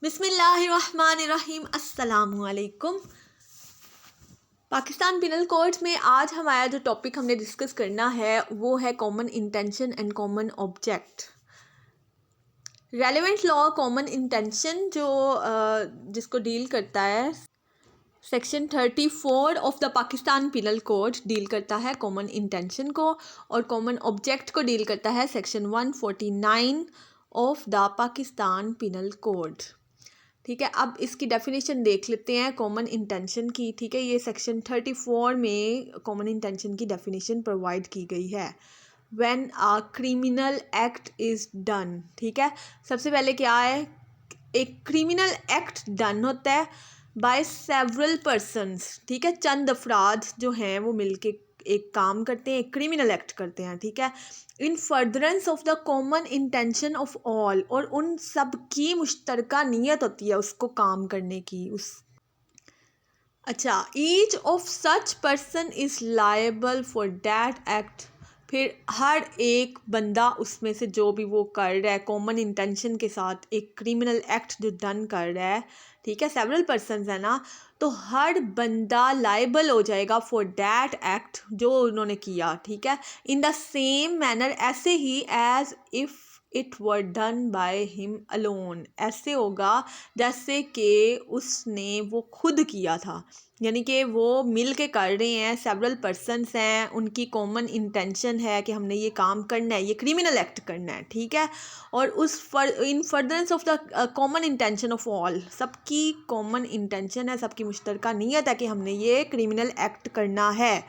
बिस्मिल्लाहिर्रहमानिर्रहीम अस्सलामुअलैकुम। Pakistan penal code में आज हमारा जो टॉपिक हमने डिस्कस करना है वो है common intention and common object. Relevant law common intention जिसको डील करता है section 34 of the Pakistan penal code deal करता है कॉमन इंटेंशन को, और कॉमन ऑब्जेक्ट को डील करता है section 149 of the Pakistan penal code. ठीक है, अब इसकी डेफिनेशन देख लेते हैं कॉमन इंटेंशन की। ठीक है, ये सेक्शन 34 में कॉमन इंटेंशन की डेफिनेशन प्रोवाइड की गई है। When a criminal act is done, ठीक है, सबसे पहले क्या है, एक क्रिमिनल एक्ट डन होता है बाय सेवरल पर्सन्स। ठीक है, चंद अफराद जो हैं वो मिलके एक काम करते हैं, एक क्रिमिनल एक्ट करते हैं। ठीक है, इन furtherance of the common intention of all, और उन सब की मुश्तरका नीयत होती है उसको काम करने की। अच्छा, each of such person is liable for that act. फिर हर एक बंदा उसमें से जो भी वो कर रहा है कॉमन इंटेंशन के साथ एक क्रिमिनल एक्ट जो डन कर रहा है, ठीक है, सेवरल पर्सनस है ना, तो हर बंदा लायबल हो जाएगा फॉर दैट एक्ट जो उन्होंने किया। ठीक है, इन द सेम मैनर, ऐसे ही as if it were done by him alone, ऐसे होगा जैसे कि उसने वो खुद किया था, यानी कि वो मिल के कर रहे हैं, सेवरल पर्सन्स हैं, उनकी कॉमन इंटेंशन है कि हमने ये काम करना है, ये क्रिमिनल एक्ट करना है। ठीक है, और इन furtherance of the common intention of all, सबकी कॉमन इंटेंशन है, सबकी मुश्तरका नीयत है कि हमने ये क्रिमिनल एक्ट करना है,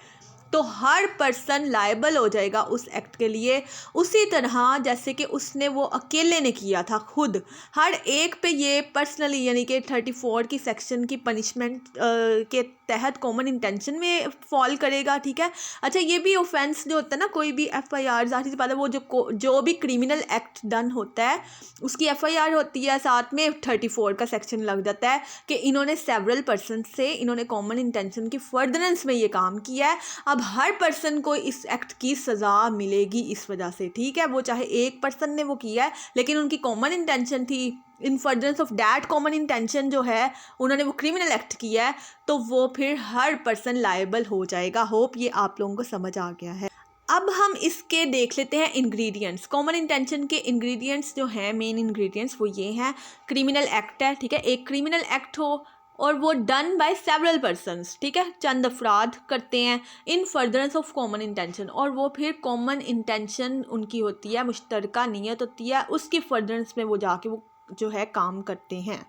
तो हर पर्सन लायबल हो जाएगा उस एक्ट के लिए, उसी तरह जैसे कि उसने वो अकेले ने किया था खुद। हर एक पे ये पर्सनली, यानी कि 34 की सेक्शन की पनिशमेंट के तहत कॉमन इंटेंशन में फॉल करेगा। ठीक है, अच्छा, ये भी ऑफेंस जो होता है ना, कोई भी FIR, जाहिर सी बात है वो जो भी क्रिमिनल एक्ट डन होता है उसकी FIR होती है, साथ में 34 का सेक्शन लग जाता है कि इन्होंने सेवरल पर्सन से इन्होंने कॉमन इंटेंशन की फर्दरेंस में ये काम किया है। अब हर पर्सन को इस एक्ट की सज़ा मिलेगी इस वजह से। ठीक है, वो चाहे एक पर्सन ने वो किया है लेकिन उनकी कॉमन इंटेंशन थी, इन furtherance of that common intention जो है उन्होंने वो क्रिमिनल एक्ट किया है, तो वो फिर हर पर्सन लायबल हो जाएगा। होप ये आप लोगों को समझ आ गया है। अब हम इसके देख लेते हैं इंग्रेडिएंट्स। कॉमन इंटेंशन के इंग्रेडिएंट्स जो हैं, मेन इंग्रेडिएंट्स वो ये हैं। क्रिमिनल एक्ट है, ठीक है, एक क्रिमिनल एक्ट हो और वो डन बाय सेवरल पर्सन्स, ठीक है, चंद अफराद करते हैं इन फर्दरेंस ऑफ कॉमन इंटेंशन, और वो फिर कॉमन इंटेंशन उनकी होती है, मुश्तरका नीयत होती है, उसकी फर्दरेंस में वो जाके वो जो है काम करते हैं,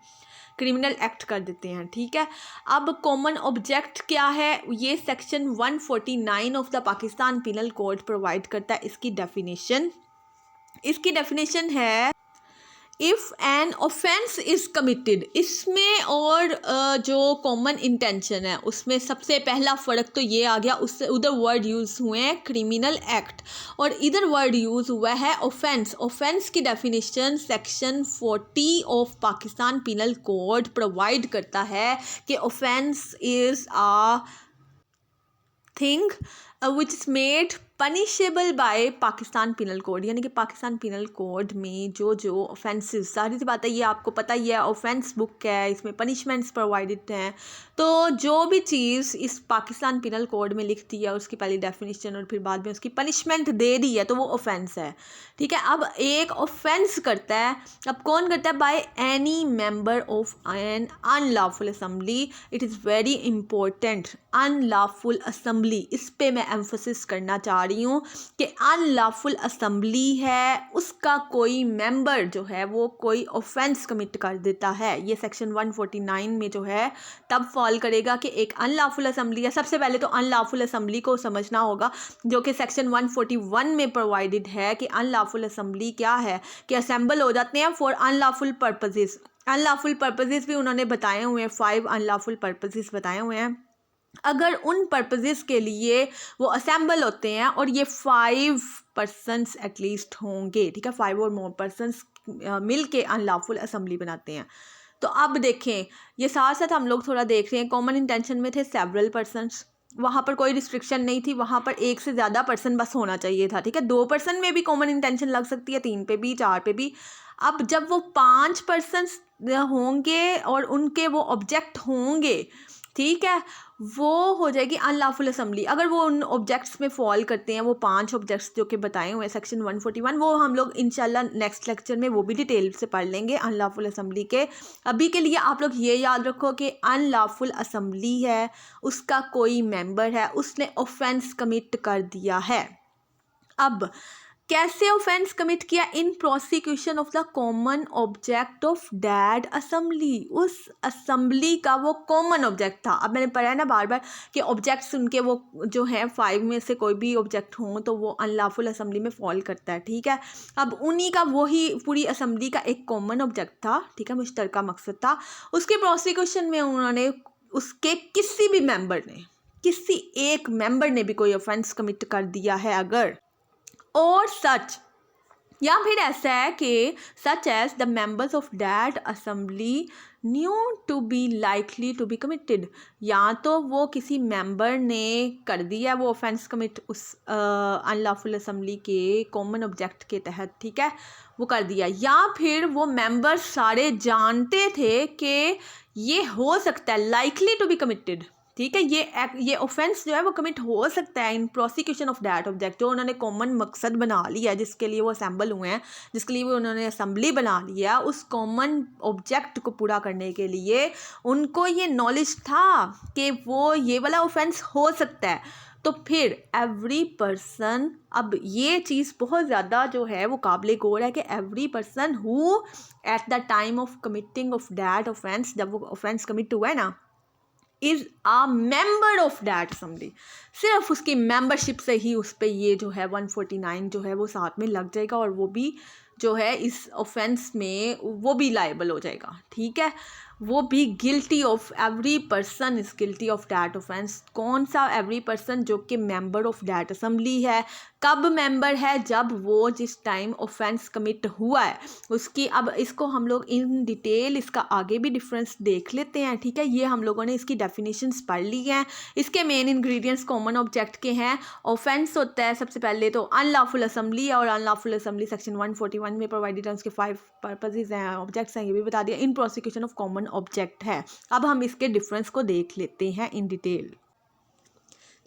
क्रिमिनल एक्ट कर देते हैं। ठीक है, अब कॉमन ऑब्जेक्ट क्या है, ये section 149 of the Pakistan penal code provide करता है इसकी डेफिनेशन है if an offence is committed. इसमें और जो कॉमन इंटेंशन है उसमें सबसे पहला फ़र्क तो ये आ गया, उससे उधर वर्ड यूज़ हुए हैं क्रिमिनल एक्ट और इधर वर्ड यूज़ हुआ है ऑफेंस। ऑफेंस की definition section 40 of Pakistan penal code provide करता है कि offence is a thing which is made punishable by Pakistan penal code, यानी कि पाकिस्तान पिनल कोड में जो ऑफेंसेस, सारी सी बात है, ये आपको पता ही है, ऑफेंस बुक है, इसमें पनिशमेंट्स प्रोवाइडेड हैं, तो जो भी चीज़ इस पाकिस्तान पिनल कोड में लिख दी है उसकी पहली डेफिनेशन और फिर बाद में उसकी पनिशमेंट दे दी है, तो वो ऑफेंस है। ठीक है, अब एक ऑफेंस करता है, अब कौन करता है, by any member of an unlawful assembly. It is very important, unlawful assembly, इस पे मैं एम्फोसिस करना चाह रही हूँ कि अनलॉफुल असेंबली है, उसका कोई मेंबर जो है वो कोई ऑफेंस कमिट कर देता है, ये सेक्शन 149 में जो है तब फॉल करेगा कि एक अनलॉफुल असेंबली है। सबसे पहले तो अनलॉफुल असेंबली को समझना होगा जो कि सेक्शन 141 में प्रोवाइडेड है कि अनलॉफुल असेंबली क्या है, कि असेंबल हो जाते हैं for unlawful purposes. Unlawful purposes भी उन्होंने बताए हुए हैं, 5 अनलॉफुल पर्पजेज़ बताए हुए हैं। अगर उन पर्पजेज़ के लिए वो असेंबल होते हैं और ये 5 पर्सन्स एटलीस्ट होंगे, ठीक है, 5 और मोर पर्सन्स मिल के अनलॉफुल असेंबली बनाते हैं। तो अब देखें, ये साथ साथ हम लोग थोड़ा देख रहे हैं, कॉमन इंटेंशन में थे सेवरल पर्सन्स, वहाँ पर कोई रिस्ट्रिक्शन नहीं थी, वहाँ पर एक से ज़्यादा पर्सन बस होना चाहिए था, ठीक है। 2 पर्सन में भी कॉमन इंटेंशन लग सकती है, 3 पे भी, 4 पे भी। अब जब वो 5 पर्सन्स होंगे और उनके वो ऑब्जेक्ट होंगे, ठीक है, वो हो जाएगी अनलॉफुल असेंबली। अगर वो उन ऑब्जेक्ट्स में फॉल करते हैं, वो 5 ऑब्जेक्ट्स जो कि बताए हुए हैं सेक्शन 141, वो हम लोग इंशाल्लाह नेक्स्ट लेक्चर में वो भी डिटेल से पढ़ लेंगे अनलॉफुल असेंबली के। अभी के लिए आप लोग ये याद रखो कि अनलॉफुल असेंबली है, उसका कोई मेंबर है, उसने ऑफेंस कमिट कर दिया है। अब कैसे ऑफेंस कमिट किया? In prosecution of the common object of that assembly. उस असेंबली का वो कॉमन ऑब्जेक्ट था। अब मैंने पढ़ा है ना बार बार कि ऑब्जेक्ट्स उनके वो जो है 5 में से कोई भी ऑब्जेक्ट हो तो वो अनलॉफुल असेंबली में फॉल करता है, ठीक है। अब उन्हीं का वही पूरी असेंबली का एक कॉमन ऑब्जेक्ट था, ठीक है, मुश्तरका मकसद था। उसके प्रोसिक्यूशन में उन्होंने उसके किसी भी मेंबर ने, किसी एक मेंबर ने भी कोई ऑफेंस कमिट कर दिया है अगर, और सच, या फिर ऐसा है कि such as the members of that assembly knew to be likely to be committed, या तो वो किसी मेंबर ने कर दिया वो ऑफेंस कमिट उस अनलॉफुल असेंबली के कॉमन ऑब्जेक्ट के तहत, ठीक है, वो कर दिया, या फिर वो मेंबर सारे जानते थे कि ये हो सकता है, लाइकली टू बी कमिटेड, ठीक है, ये ऑफेंस जो है वो कमिट हो सकता है इन प्रोसिक्यूशन ऑफ दैट ऑब्जेक्ट, जो उन्होंने कॉमन मकसद बना लिया है, जिसके लिए वो असेंबल हुए हैं, जिसके लिए वो उन्होंने असेंबली बना लिया, उस कॉमन ऑब्जेक्ट को पूरा करने के लिए उनको ये नॉलेज था कि वो ये वाला ऑफेंस हो सकता है। तो फिर एवरी पर्सन, अब ये चीज़ बहुत ज़्यादा जो है वो काबिल गौर है कि every person who at the time of committing of that offence, जब वो ऑफेंस कमिट हुआ है ना, is a member of that assembly, सिर्फ उसकी मेंबरशिप से ही उस पर ये जो है 149 जो है वो साथ में लग जाएगा, और वो भी जो है इस ऑफेंस में वो भी लायबल हो जाएगा, ठीक है, वो भी guilty of, every person is guilty of that offence. कौन सा एवरी पर्सन? जो कि मेंबर ऑफ दैट असेंबली है। कब मेंबर है? जब वो जिस टाइम ऑफेंस कमिट हुआ है उसकी। अब इसको हम लोग इन डिटेल इसका आगे भी डिफरेंस देख लेते हैं, ठीक है। ये हम लोगों ने इसकी डेफिनेशंस पढ़ ली हैं। इसके मेन इंग्रेडिएंट्स कॉमन ऑब्जेक्ट के हैं। ऑफेंस होता है सबसे पहले तो अनलॉफुल असेंबली, और अनलॉफुल असेंबली सेक्शन 141 में प्रोवाइडेड है, उसके 5 पर्पसेस हैं, ऑब्जेक्ट्स हैं, ये भी बता दिया। इन प्रोसिक्यूशन ऑफ कॉमन ऑब्जेक्ट है। अब हम इसके डिफरेंस को देख लेते हैं इन डिटेल,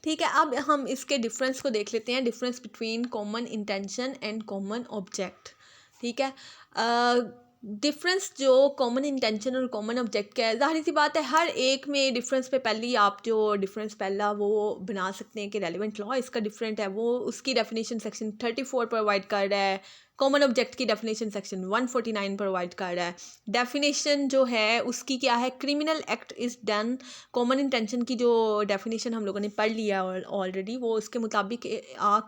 ठीक है। अब हम इसके डिफरेंस को देख लेते हैं, difference between common intention and common object, ठीक है। डिफरेंस जो कॉमन इंटेंशन और कॉमन ऑब्जेक्ट का है, जाहिर सी बात है हर एक में डिफरेंस पे पहले आप जो डिफरेंस पहला वो बना सकते हैं कि रेलिवेंट लॉ इसका डिफरेंट है, वो उसकी डेफिनेशन सेक्शन 34 प्रोवाइड कर रहा है। कॉमन ऑब्जेक्ट की डेफिनेशन सेक्शन 149 प्रोवाइड कर रहा है। डेफिनेशन जो है उसकी क्या है? Criminal act is done, common intention की जो डेफिनेशन हम लोगों ने पढ़ लिया ऑलरेडी, वो उसके मुताबिक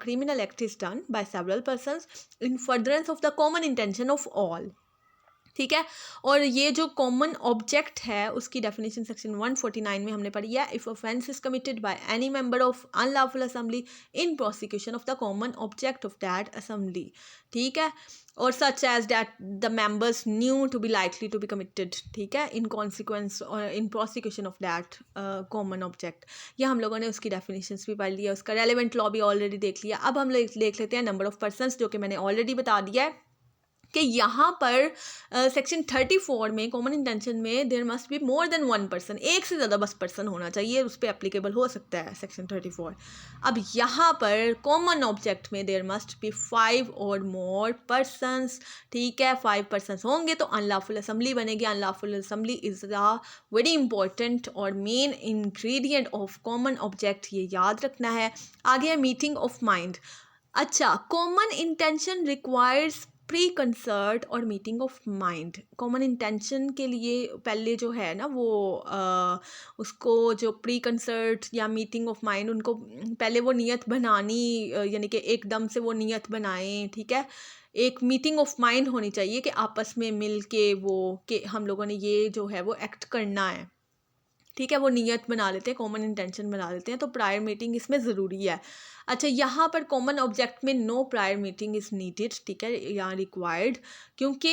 criminal act is done by several persons in furtherance of the common intention of all, ठीक है। और ये जो कॉमन ऑब्जेक्ट है उसकी डेफिनेशन सेक्शन 149 में हमने पढ़ी है। If offence is committed by any member of unlawful assembly in prosecution of the common object of that assembly, ठीक है, और such as that the members knew to be likely to be committed, ठीक है, in consequence और in prosecution of that common object. ये हम लोगों ने उसकी डेफिनेशंस भी पढ़ लिया, उसका रेलिवेंट लॉ भी ऑलरेडी देख लिया। अब हम देख लेते हैं नंबर ऑफ पर्सन्स, जो कि मैंने ऑलरेडी बता दिया है कि यहाँ पर सेक्शन 34 में कॉमन इंटेंशन में there must be more than 1 person, एक से ज़्यादा बस पर्सन होना चाहिए, उस पर एप्लीकेबल हो सकता है सेक्शन 34। अब यहाँ पर कॉमन ऑब्जेक्ट में देयर मस्ट बी 5 और मोर पर्सनस, ठीक है, 5 पर्सनस होंगे तो अनलॉफुल असेंबली बनेगी। Unlawful assembly is the very important और main ingredient of common object, ये याद रखना है। आगे है मीटिंग ऑफ माइंड। अच्छा, common intention requires preconcert और meeting of mind. Common intention के लिए पहले जो है ना वो उसको जो प्री कंसर्ट या मीटिंग ऑफ माइंड, उनको पहले वो नियत बनानी, यानी कि एकदम से वो नियत बनाएं, ठीक है। एक मीटिंग ऑफ माइंड होनी चाहिए कि आपस में मिल के वो कि हम लोगों ने ये जो है वो एक्ट करना है। ठीक है, वो नियत बना लेते हैं, कॉमन इंटेंशन बना लेते हैं, तो प्रायर मीटिंग इसमें ज़रूरी है। अच्छा, यहाँ पर कॉमन ऑब्जेक्ट में no prior meeting is needed, ठीक है, या रिक्वायर्ड, क्योंकि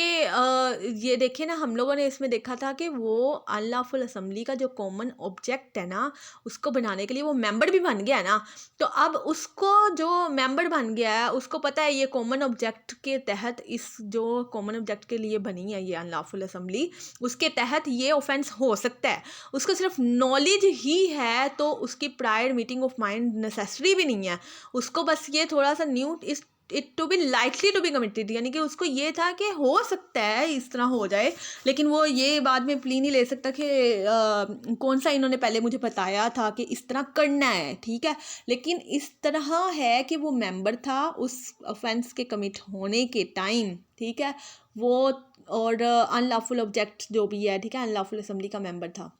ये देखिए ना, हम लोगों ने इसमें देखा था कि वो अनलॉफुल असेंबली का जो कॉमन ऑब्जेक्ट है ना, उसको बनाने के लिए वो मेंबर भी बन गया है ना, तो अब उसको जो मेंबर बन गया है उसको पता है ये कॉमन ऑब्जेक्ट के तहत, इस जो कॉमन ऑब्जेक्ट के लिए बनी है ये अनलॉफुल असेंबली, उसके तहत ये ऑफेंस हो सकता है, उसको सिर्फ नॉलेज ही है, तो उसकी prior meeting of mind necessary भी नहीं है, उसको बस ये थोड़ा सा knew is it to be likely to be committed, यानी कि उसको ये था कि हो सकता है इस तरह हो जाए, लेकिन वो ये बाद में प्ली नहीं ले सकता कि कौन सा इन्होंने पहले मुझे बताया था कि इस तरह करना है, ठीक है, लेकिन इस तरह है कि वो मेंबर था उस ऑफेंस के कमिट होने के टाइम, ठीक है, वो और अनलॉफुल ऑब्जेक्ट जो भी है, ठीक है, अनलॉफुल असेंबली का मेंबर था,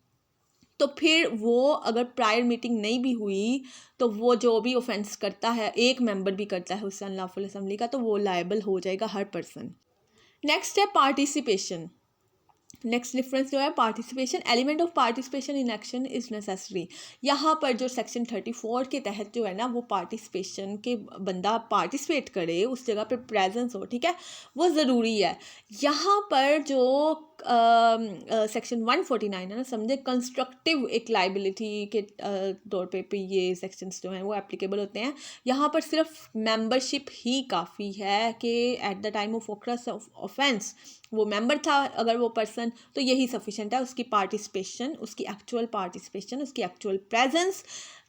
तो फिर वो अगर प्रायर मीटिंग नहीं भी हुई तो वो जो भी ऑफेंस करता है, एक मेंबर भी करता है उस अनलॉफुल असेंबली का, तो वो लायबल हो जाएगा हर पर्सन। नेक्स्ट है पार्टिसिपेशन। नेक्स्ट डिफरेंस जो है participation, element of participation in action is necessary. यहाँ पर जो सेक्शन 34 के तहत जो है ना, वो पार्टिसिपेशन के बंदा पार्टिसिपेट करे, उस जगह पर प्रेजेंस हो, ठीक है, वो ज़रूरी है। यहाँ पर जो सेक्शन 149 है ना, समझे, कंस्ट्रक्टिव एक लाइबिलिटी के तौर पे ये सेक्शंस जो हैं वो एप्लीकेबल होते हैं। यहाँ पर सिर्फ मेंबरशिप ही काफ़ी है कि eight the time of occurrence of offence वो मेंबर था अगर वो पर्सन, तो यही सफिशेंट है, उसकी पार्टिसिपेशन, उसकी एक्चुअल पार्टिसिपेशन, उसकी एक्चुअल प्रेजेंस,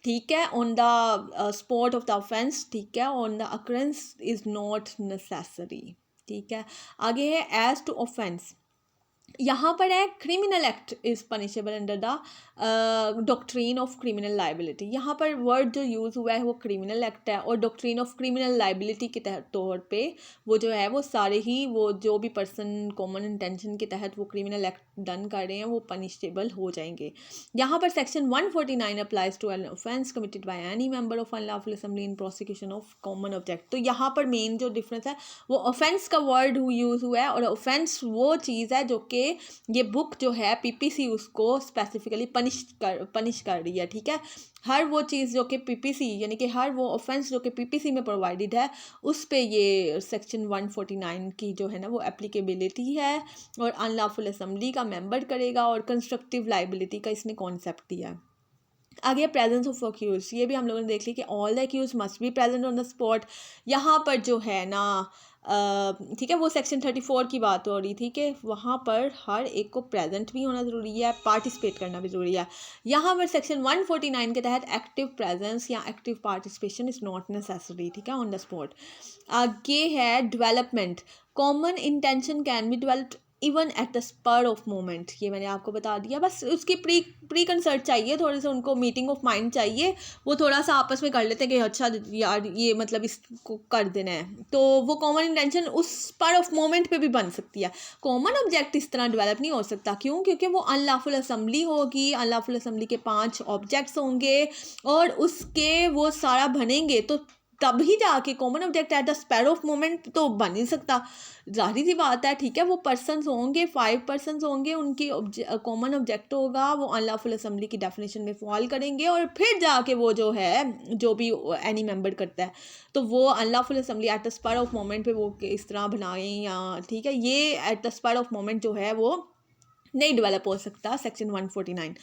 ठीक है, on the spot of the offence, ठीक है, on the occurrence is not necessary, ठीक है। आगे है एज टू ऑफेंस, यहाँ पर है criminal act is punishable under the doctrine of criminal liability. यहाँ पर वर्ड जो यूज़ हुआ है वो क्रिमिनल एक्ट है, और डॉक्ट्रीन ऑफ क्रिमिनल लाइबिलिटी के तहत तौर पे वो जो है वो सारे ही, वो जो भी पर्सन कॉमन इंटेंशन के तहत वो क्रिमिनल एक्ट डन कर रहे हैं वो पनिशेबल हो जाएंगे। यहाँ पर section 149 applies to an offence committed by any member of unlawful assembly in prosecution of common object. तो यहाँ पर मेन जो डिफरेंस है वो ऑफेंस का वर्ड यूज़ हुआ है, और ऑफेंस वो चीज़ है जो कि ये बुक जो है पीपीसी उसको स्पेसिफिकली पनिश कर रही है, ठीक है। हर वो चीज़ जो कि पीपीसी, यानी कि हर वो ऑफेंस जो कि पीपीसी में प्रोवाइडेड है, उस पे ये सेक्शन 149 की जो है ना वो एप्लीकेबिलिटी है, और अनलॉफुल असेंबली का मेंबर करेगा, और कंस्ट्रक्टिव लाइबिलिटी का इसने कॉन्सेप्ट दिया है। आगे प्रेजेंस ऑफ अक्यूज, ये भी हम लोगों ने देख ली कि all the accused must be present on the spot. यहाँ पर जो है ना ठीक है, वो सेक्शन 34 की बात हो रही थी कि वहाँ पर हर एक को प्रेजेंट भी होना ज़रूरी है, पार्टिसिपेट करना भी ज़रूरी है। यहाँ पर सेक्शन 149 के तहत एक्टिव प्रेजेंस या active participation is not necessary, ठीक है, ऑन द स्पॉट। आगे है development, common intention can be developed even at the spur of moment, ये मैंने आपको बता दिया, बस उसकी प्री कंसर्ट चाहिए, थोड़े से उनको मीटिंग ऑफ माइंड चाहिए, वो थोड़ा सा आपस में कर लेते हैं कि अच्छा यार ये मतलब इसको कर देना है, तो वो कॉमन इंटेंशन उस स्पर ऑफ मोमेंट पे भी बन सकती है। कॉमन ऑब्जेक्ट इस तरह डेवलप नहीं हो सकता, क्यों? क्योंकि वो अनलॉफुल असेंबली होगी, अनलॉफुल असेंबली के 5 ऑब्जेक्ट्स होंगे, और उसके वो सारा बनेंगे, तो तभी जाके common object at the spare of moment तो बन नहीं सकता, जाहिर सी बात है, ठीक है। वो पर्सन्स होंगे, 5 पर्सन्स होंगे, उनकी कॉमन ऑब्जेक्ट होगा, वो अनलॉफुल असेंबली की डेफिनेशन में फॉल करेंगे, और फिर जाके वो जो है जो भी एनी मेंबर करता है, तो वो unlawful assembly at the spur of moment पे वो इस तरह बनाएं, या ठीक है, ये at the spur of moment जो है वो नहीं डेवलप हो सकता सेक्शन 149,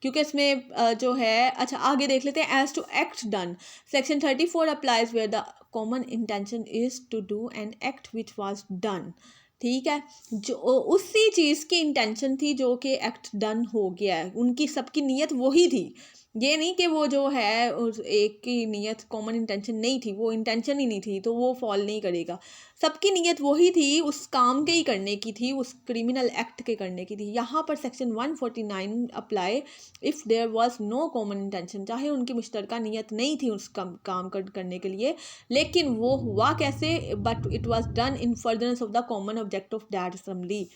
क्योंकि इसमें जो है, अच्छा आगे देख लेते हैं। As to act done, section 34 applies where the common intention is to do an act which was done, ठीक है, जो उसी चीज़ की इंटेंशन थी जो कि एक्ट डन हो गया है, उनकी सबकी नीयत वही थी, ये नहीं कि वो जो है उस एक की नीयत कॉमन इंटेंशन नहीं थी, वो इंटेंशन ही नहीं थी तो वो फॉल नहीं करेगा, सबकी नीयत वही थी, उस काम के ही करने की थी, उस क्रिमिनल एक्ट के करने की थी। यहाँ पर section 149 apply if there was no common intention, चाहे उनकी मुश्तरका नीयत नहीं थी उस काम करने के लिए, लेकिन वो हुआ कैसे, but it was done in furtherance of the common object of that assembly.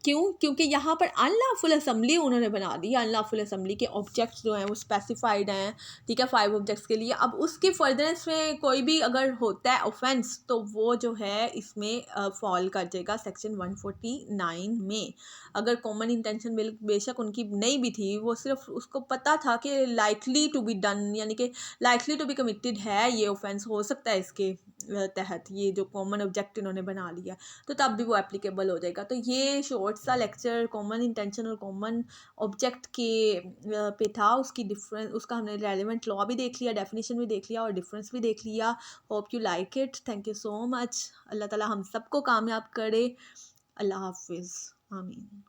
क्यों? क्योंकि यहाँ पर अनलॉफुल असेंबली उन्होंने बना दी। अनलॉफुल असेंबली के ऑब्जेक्ट्स जो हैं वो स्पेसिफाइड हैं, ठीक है, 5 ऑब्जेक्ट्स के लिए। अब उसके फर्दरेंस में कोई भी अगर होता है ऑफेंस तो वो जो है इसमें फॉल कर जाएगा सेक्शन 149 में। अगर कॉमन इंटेंशन बेशक उनकी नहीं भी थी, वो सिर्फ उसको पता था कि लाइकली टू बी डन, यानी कि लाइकली टू बी कमिटेड है, ये ऑफेंस हो सकता है इसके तहत, ये जो कॉमन ऑब्जेक्ट इन्होंने बना लिया, तो तब भी वो एप्लीकेबल हो जाएगा। तो ये शॉर्ट सा लेक्चर कॉमन इंटेंशन और कॉमन ऑब्जेक्ट के पे था। उसकी डिफरेंस, उसका हमने रेलिवेंट लॉ भी देख लिया, डेफिनेशन भी देख लिया और डिफरेंस भी देख लिया। Hope you like it. Thank you so much. अल्लाह ताला हम सबको कामयाब करे। अल्लाह हाफिज़। आमीन।